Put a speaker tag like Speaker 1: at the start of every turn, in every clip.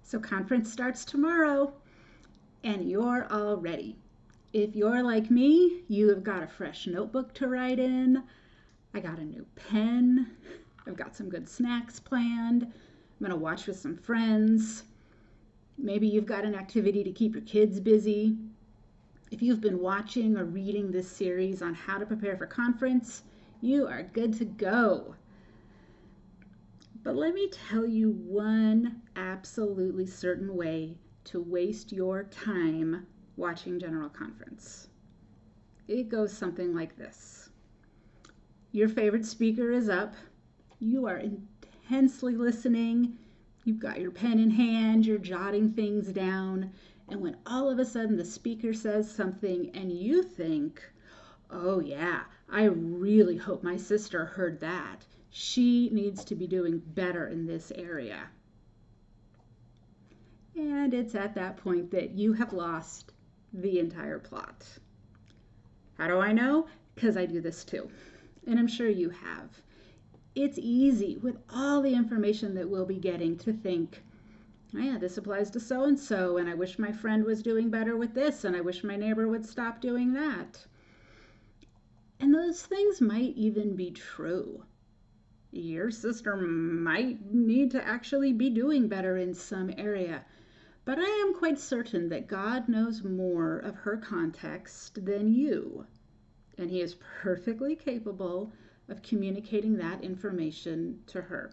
Speaker 1: So conference starts tomorrow and you're all ready. If you're like me, you have got a fresh notebook to write in. I got a new pen. I've got some good snacks planned. I'm going to watch with some friends. Maybe you've got an activity to keep your kids busy. If you've been watching or reading this series on how to prepare for conference, you are good to go. But let me tell you one absolutely certain way to waste your time watching General Conference. It goes something like this. Your favorite speaker is up. You are intensely listening. You've got your pen in hand. You're jotting things down. And when all of a sudden the speaker says something and you think, oh yeah, I really hope my sister heard that. She needs to be doing better in this area. And it's at that point that you have lost the entire plot. How do I know? Because I do this too. And I'm sure you have. It's easy with all the information that we'll be getting to think, oh yeah, this applies to so-and-so, and I wish my friend was doing better with this, and I wish my neighbor would stop doing that. And those things might even be true. Your sister might need to actually be doing better in some area. But I am quite certain that God knows more of her context than you. And He is perfectly capable of communicating that information to her.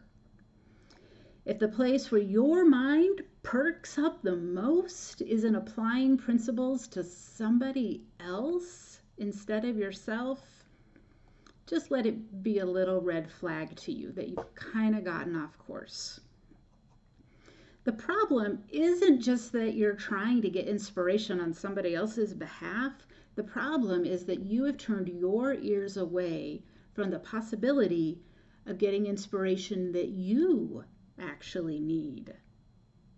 Speaker 1: If the place where your mind perks up the most is in applying principles to somebody else instead of yourself, just let it be a little red flag to you that you've kind of gotten off course. The problem isn't just that you're trying to get inspiration on somebody else's behalf. The problem is that you have turned your ears away from the possibility of getting inspiration that you actually need.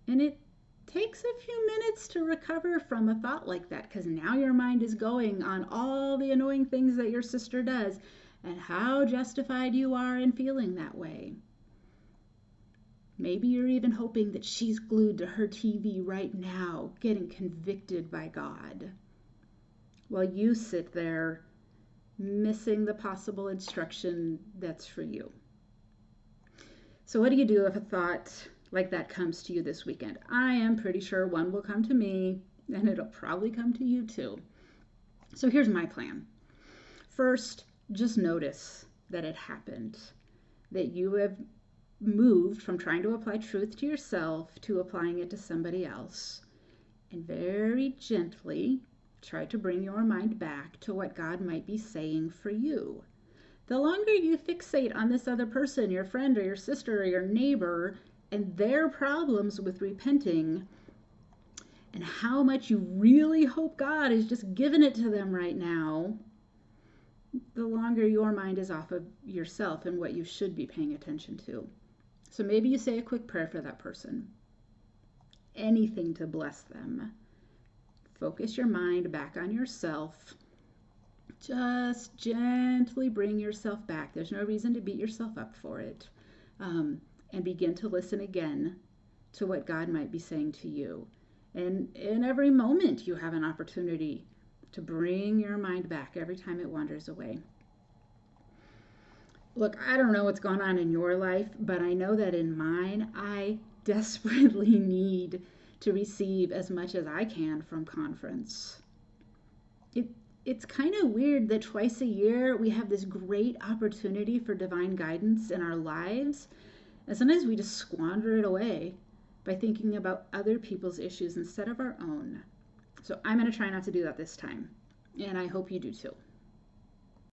Speaker 1: And it takes a few minutes to recover from a thought like that, because now your mind is going on all the annoying things that your sister does and how justified you are in feeling that way. Maybe you're even hoping that she's glued to her TV right now, getting convicted by God, while you sit there missing the possible instruction that's for you. So what do you do if a thought like that comes to you this weekend? I am pretty sure one will come to me, and it'll probably come to you too. So here's my plan. First, just notice that it happened, that you have moved from trying to apply truth to yourself to applying it to somebody else, and very gently try to bring your mind back to what God might be saying for you. The longer you fixate on this other person, your friend or your sister or your neighbor, and their problems with repenting, and how much you really hope God is just giving it to them right now, the longer your mind is off of yourself and what you should be paying attention to. So maybe you say a quick prayer for that person. Anything to bless them. Focus your mind back on yourself. Just gently bring yourself back. There's no reason to beat yourself up for it. And begin to listen again to what God might be saying to you. And in every moment, you have an opportunity to bring your mind back every time it wanders away. Look, I don't know what's going on in your life, but I know that in mine, I desperately need to receive as much as I can from conference. It's kind of weird that twice a year we have this great opportunity for divine guidance in our lives, and sometimes we just squander it away by thinking about other people's issues instead of our own. So I'm going to try not to do that this time, and I hope you do too.